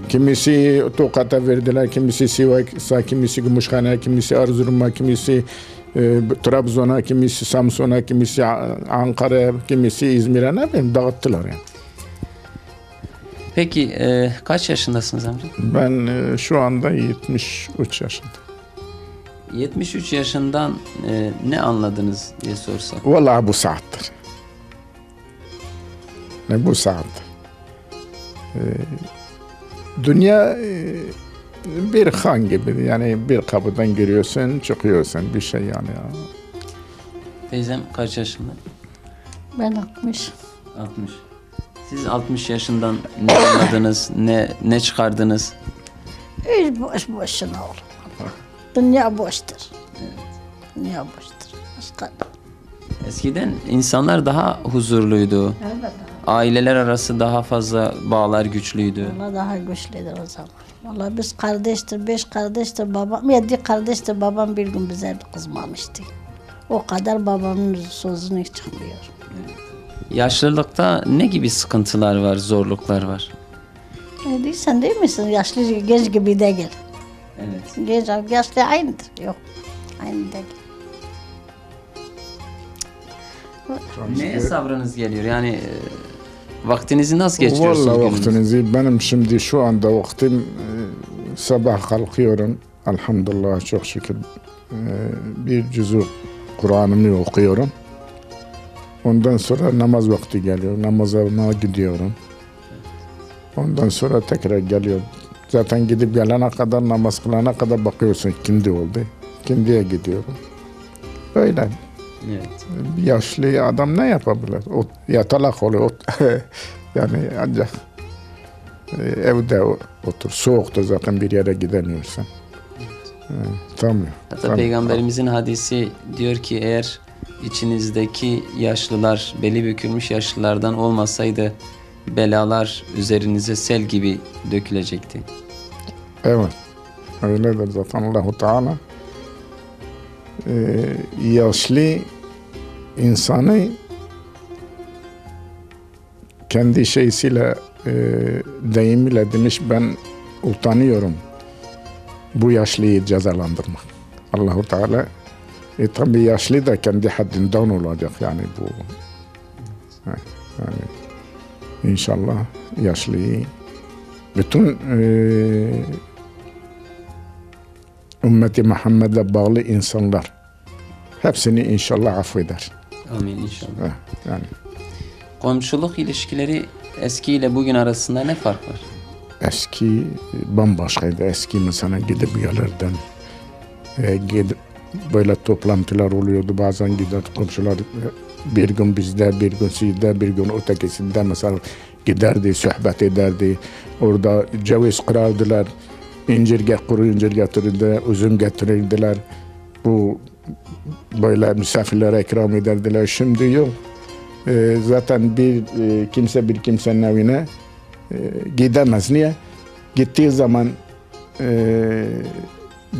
Kimisi Tokat'a verdiler, kimisi Sivas'a, kimisi Gümüşhane'ye, kimisi Erzurum'a, kimisi Trabzon'a, kimisi Samsun'a, kimisi Ankara'ya, kimisi İzmir'e, ne bileyim, dağıttılar yani. Peki kaç yaşındasınız amca? Ben şu anda 73 yaşındayım. 73 yaşından ne anladınız diye sorsak. Vallahi bu saattir. Bu saattir. Dünya bir han gibi, yani bir kapıdan giriyorsun çıkıyorsun, bir şey yani. Teyzem kaç yaşında? Ben 60. 60. Siz 60 yaşından ne anladınız, ne çıkardınız? Hiç boşuna oğlum. dünya boştur. Dünya boştur. Başka. Eskiden insanlar daha huzurluydu. Elbette. Aileler arası daha fazla bağlar güçlüydü. Valla daha güçlüdür o zaman. Valla biz kardeştir, 5 kardeştir babam, 7 kardeştir babam bir gün bize kızmamıştı. O kadar babamın sözünü çıkmıyor. Yaşlılıkta ne gibi sıkıntılar var, zorluklar var? Ne değilsen değil misin? Yaşlı genç gibi değil. Evet. Genç, yaşlı aynıdır. Yok, aynı değil. Neye sabrınız geliyor? Yani vaktinizi nasıl geçiriyorsunuz? Vallahi gününüzü? vaktinizi benim şimdi şu anda vaktim sabah kalkıyorum. Elhamdülillah çok şükür bir cüzü Kur'an'ımı okuyorum. Ondan sonra namaz vakti geliyor. Namazıma gidiyorum. Ondan sonra tekrar geliyorum. Zaten gidip gelene kadar namaz kılana kadar bakıyorsun kindi oldu. Kindiye gidiyorum. Öyle. Evet. Bir yaşlı adam ne yapabilir? Yatalak oluyor. Yani ancak evde otur. Soğukta zaten bir yere gidemiyorsun. Tamam. Hatta Peygamberimizin hadisi diyor ki eğer içinizdeki yaşlılar, beli bükülmüş yaşlılardan olmasaydı belalar üzerinize sel gibi dökülecekti. Evet. Öyledir zaten Allah-u Teala. Yaşlı insanı kendi şeysiyle deyimiyle demiş ben utanıyorum bu yaşlıyı cezalandırmak. Allah-u Teala tabi yaşlı da kendi haddinden olacak yani bu. Yani inşallah yaşlıyı bütün ümmeti Muhammed'e bağlı insanlar hepsini inşallah affeder. Amin inşallah. Yani Komşuluk ilişkileri eskiyle bugün arasında ne fark var? eski bambaşkaydı. Eski mesela gidip gelirden böyle toplantılar oluyordu. Bazen gider komşular bir gün bizde, bir gün sizde, bir gün ötekisinde mesela giderdi, sohbet ederdi. Orada ceviz kırardılar. Kuru incir getirirdiler, üzüm getirirdiler. Bu böyle misafirlere ikram ederdiler. Şimdi yok. Zaten kimse bir kimsenin evine gidemez. Niye? Gittiği zaman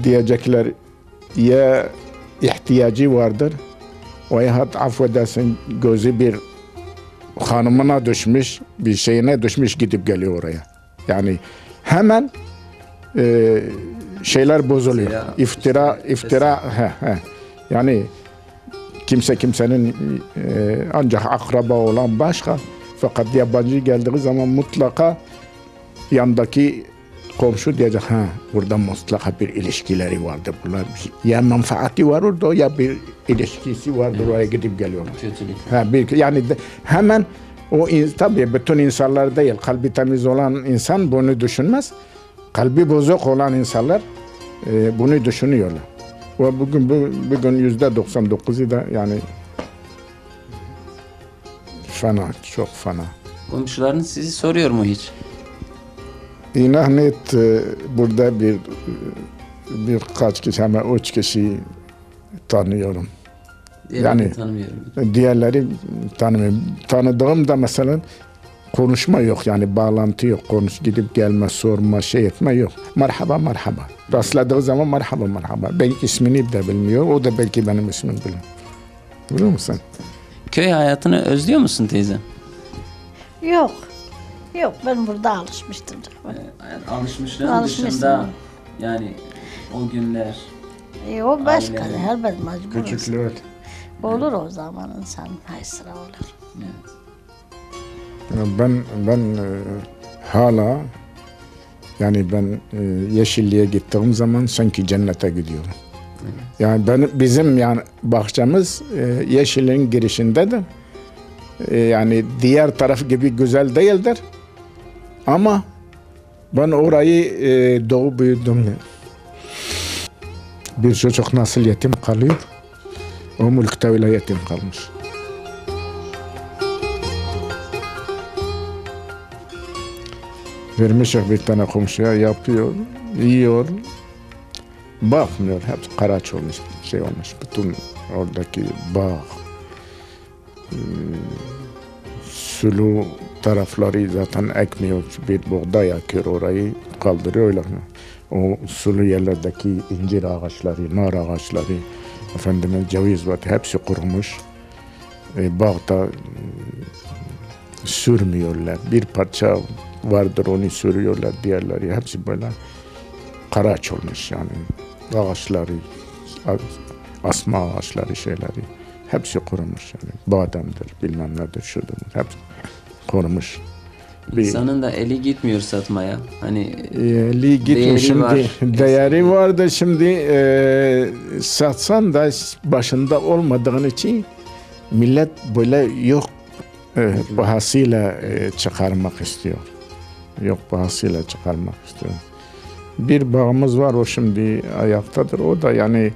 diyecekler ya ihtiyacı vardır veyahut affedersin gözü bir hanımına düşmüş, bir şeyine düşmüş gidip geliyor oraya. Yani hemen şeyler bozuluyor. İftira. Yani kimse kimsenin ancak akraba olan başka. Fakat yabancı geldiği zaman mutlaka yandaki komşu diyecek burada mutlaka bir ilişkileri vardır bunlar. Ya menfaati var orada ya bir ilişkisi vardır oraya gidip geliyor. Kötülük. Yani hemen o tabii bütün insanlar değil. Kalbi temiz olan insan bunu düşünmez. Kalbi bozuk olan insanlar bunu düşünüyorlar. Ve bugün %99'u da yani fena, çok fena. Komşularınız sizi soruyor mu hiç? İnan net burada birkaç kişi hemen 3 kişi tanıyorum. Yani tanımıyorum. Diğerleri tanımıyorum. Tanıdığım da mesela konuşma yok yani bağlantı yok. Gidip gelme, sorma, şey etme yok. Merhaba merhaba. Rastladığı zaman merhaba merhaba. Belki ismini de bilmiyor. O da belki benim ismimi biliyor. Biliyor musun? Köy hayatını özlüyor musun teyze? Yok. Yok ben burada alışmıştım. Alışmışlığın dışında yani o günler. O başka. Elbet mecbur. Küçüklüğü. Olur o zaman insan haysıra olur. Evet. Ben hala yani ben Yeşilli'ye gittiğim zaman sanki cennete gidiyorum. Yani bizim yani bahçemiz Yeşilli'nin girişindedir. Yani diğer taraf gibi güzel değildir. Ama ben orayı doğup büyüdüm. Bir çocuk nasıl yetim kalıyor? O mülkte öyle yetim kalmış. Vermişik bir tane komşuya yapıyor, yiyor. bakmıyor. Hep karaç olmuş, şey olmuş. Bütün oradaki bağ, sulu tarafları zaten ekmiyor. Bir buğday ekiyor, orayı kaldırıyor öyle. O sulu yerlerdeki incir ağaçları, nar ağaçları, efendim ceviz var, hepsi kurumuş. Bağda sürmüyorlar. Bir parça vardır, onu sürüyorlar, diğerleri hepsi böyle karaç olmuş yani. Ağaçları, asma ağaçları, şeyleri hepsi kurumuş yani. Bademdir, bilmem nedir, şudur, hepsi kurumuş. İnsanın da eli gitmiyor satmaya. Hani Eli gitmiyor şimdi. Değeri vardı şimdi, satsan da başında olmadığın için millet böyle yok bahasıyla çıkarmak istiyor. Yok bahasıyla çıkarmak istiyor. Bir bağımız var, o şimdi ayaktadır. O da yani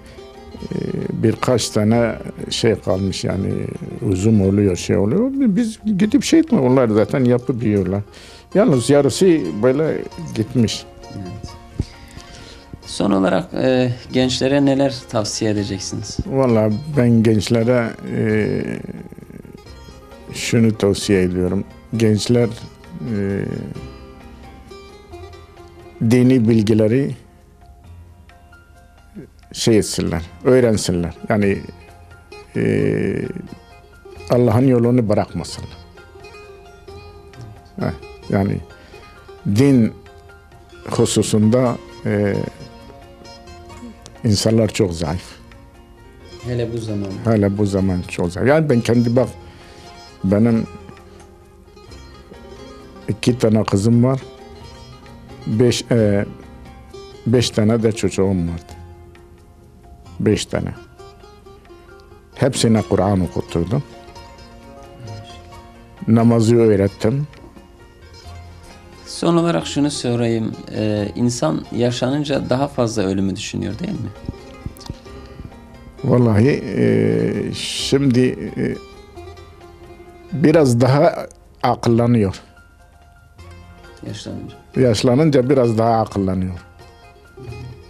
birkaç tane şey kalmış yani, uzun oluyor, şey oluyor. Biz gidip şey etme, onlar zaten yapıp yiyorlar. Yalnız yarısı böyle gitmiş. Evet. Son olarak gençlere neler tavsiye edeceksiniz? Vallahi ben gençlere şunu tavsiye ediyorum. Gençler dini bilgileri şey etsinler, öğrensinler. Yani Allah'ın yolunu bırakmasınlar. Yani din hususunda insanlar çok zayıf. Hele bu zaman. Hala bu zaman çok zayıf. Yani ben kendi bak, benim 2 tane kızım var. 5 tane de çocuğum vardı. 5 tane. Hepsine Kur'an okuturdum. Namazı öğrettim. Son olarak şunu sorayım. İnsan yaşlanınca daha fazla ölümü düşünüyor değil mi? Vallahi şimdi biraz daha akıllanıyor. Yaşlanınca. Yaşlanınca biraz daha akıllanıyor.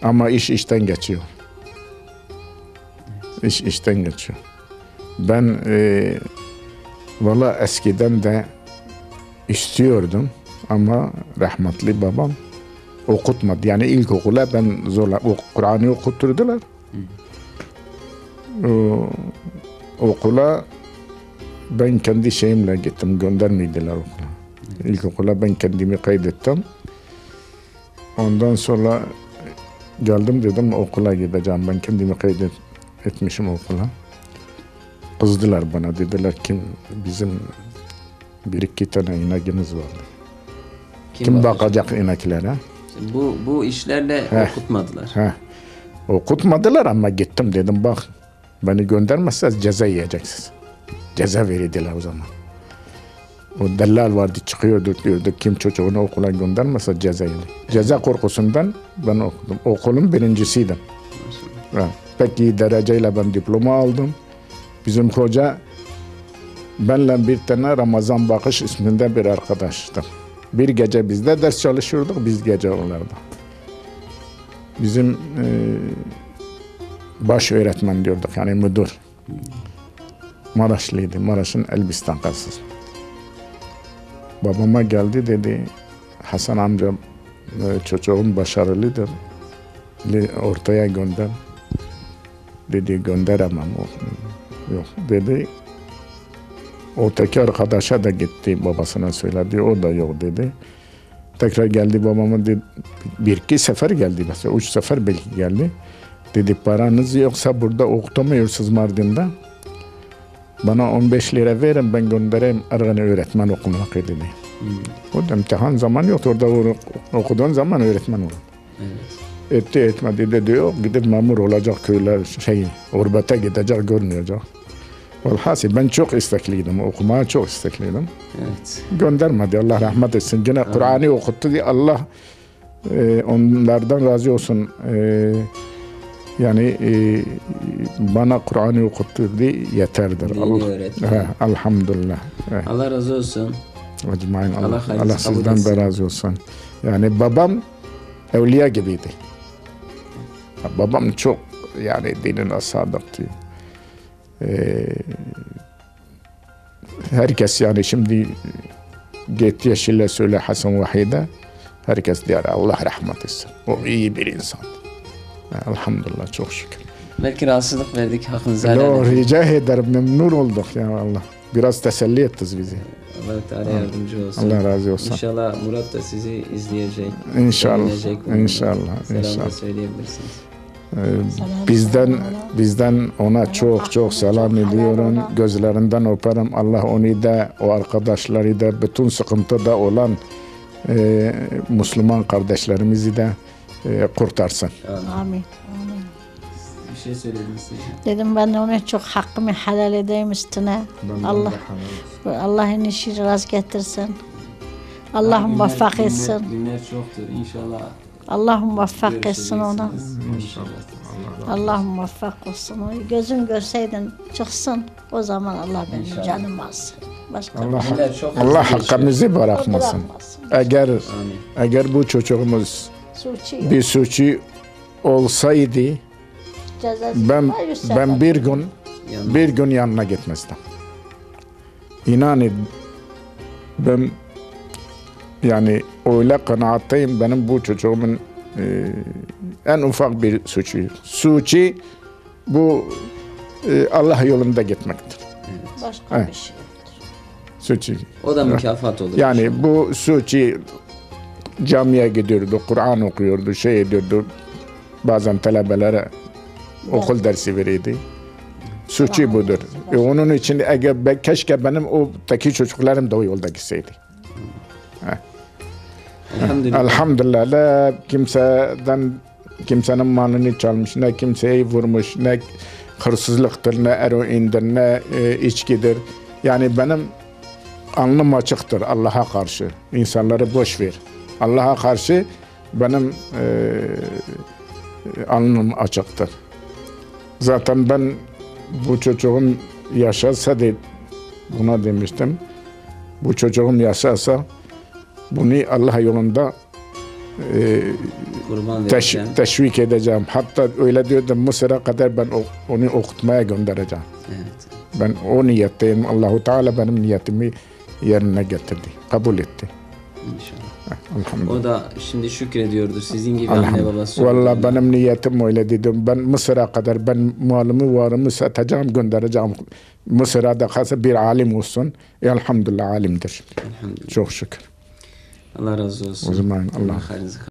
Ama iş işten geçiyor. İş işten geçiyor. Ben vallahi eskiden de istiyordum ama rahmetli babam okutmadı. Yani ilkokula ben zorla Kur'an'ı okutturdular. Okula ben kendi şeyimle gittim, göndermediler okula. İlkokula ben kendimi kaydettim. Ondan sonra geldim, dedim okula gideceğim. Ben kendimi kaydetmişim okula. Kızdılar bana, dediler kim bizim 1-2 tane inekimiz vardı. Kim bakacak ineklere? Bu işlerle okutmadılar. Okutmadılar ama gittim, dedim bak beni göndermezseniz ceza yiyeceksiniz. Ceza verildiler o zaman. O dellal vardı, çıkıyordu diyordu kim çocuğunu okula göndermezse ceza yedi. Ceza korkusundan ben okudum. Okulun birincisiydim. Peki dereceyle ben diploma aldım. Bizim hoca benle bir tane Ramazan Bakış isminde bir arkadaştı. Bir gece bizde ders çalışıyorduk, biz gece onlarda. Bizim baş öğretmen diyorduk, yani müdür. Maraşlıydı, Maraş'ın Elbistan kasası. Babama geldi, dedi Hasan amca çocuğum başarılıdır, ortaya gönder. Dedi gönderemem. Yok dedi. Öteki arkadaşa da gitti, babasına söyledi, o da yok dedi. Tekrar geldi babama, dedi, 1-2 sefer geldi mesela, 3 sefer belki geldi. Dedi paranız yoksa burada okutamıyorsunuz Mardin'de. Bana 15 lira verin, ben göndereyim Ergani öğretmen okuluna dedi. O da imtihan zaman yok, orada okuduğun zaman öğretmen olur. Evet. Etti etmedi de diyor, gidip memur olacak, köyler Urbet'e gidecek, görmeyecek. Velhasıl ben çok istekliydim, okumaya çok istekliydim. Evet. Göndermedi, Allah rahmet etsin. Yine Kur'an'ı okuttu diye Allah onlardan razı olsun. Yani bana Kur'an'ı okuttu diye yeterdir. Elhamdülillah. Allah razı olsun. Ecmaîn. Allah sizden de razı olsun. Yani babam evliya gibiydi. Babam çok yani dinine sadıktı. Herkes yani şimdi git Yeşil'e söyle Hasan Vahid'e, herkes diyor Allah rahmet etsin. O iyi bir insan. Elhamdülillah, çok şükür. Belki rahatsızlık verdik, hakkınızı helal Yo, edin. rica ederim, memnun olduk ya Allah. Biraz teselli ettiniz bizi. Allah Teala yardımcı olsun. Allah razı olsun. İnşallah Murat da sizi izleyecek. İnşallah. beğenecek bunu. İnşallah. Selam da İnşallah. söyleyebilirsiniz. Bizden ona çok selam ediyorum. Gözlerinden öperim. Allah onu da, o arkadaşları da, bütün sıkıntıda olan Müslüman kardeşlerimizi de kurtarsın. Amin. Bir şey söylediniz siz. Dedim ben de ona çok hakkımı helal edeyim üstüne. Allah en işi razı getirsin. Allah muvaffak etsin. Günler çoktur. İnşallah Allah muvaffak etsin ona. İnşallah. Allah muvaffak olsun. Gözün görseydin çıksın. O zaman Allah benim canım alsın. Başka Allah, Günler çok hızlı Allah geçiyor. hakkımızı bırakmasın. Eğer bu çocuğumuz Suçu bir suçu olsaydı ben bir gün yanına gitmezdim. İnanın ben yani öyle kanaatteyim, benim bu çocuğumun en ufak bir suçu bu Allah yolunda gitmektir. başka bir şey. Suçu. O da mükafat olur. Yani bu suçu camiye gidiyordu, Kur'an okuyordu, şey ediyordu. Bazen talebelere okul dersi verirdi. Suçu budur. Onun için keşke benim o taki çocuklarım da o yolda gitseydi. Elhamdülillah. Elhamdülillah, la kimsenin malını çalmış, ne kimseyi vurmuş, ne hırsızlıktır, ne eroindir, ne içkidir. Yani benim alnım açıktır Allah'a karşı. İnsanları boş ver. Allah'a karşı benim alnım açıktır. Zaten ben bu çocuğum yaşasa de buna demiştim. Bu çocuğum yaşasa bunu Allah yolunda teşvik edeceğim. Hatta öyle diyordum, Mısır'a kadar ben onu okutmaya göndereceğim. Evet. Ben o niyetteyim. Allahu Teala benim niyetimi yerine getirdi. Kabul etti. İnşallah. Elhamdülillah. O da şimdi şükrediyordur. Sizin gibi anne babası. Vallahi benim niyetim öyle dedim. Ben Mısır'a kadar ben malımı varımı satacağım, göndereceğim. Mısır'a da kalsa bir alim olsun. Elhamdülillah alimdir. Elhamdülillah. Çok şükür. Allah razı olsun. O zaman Allah. Hayrınızı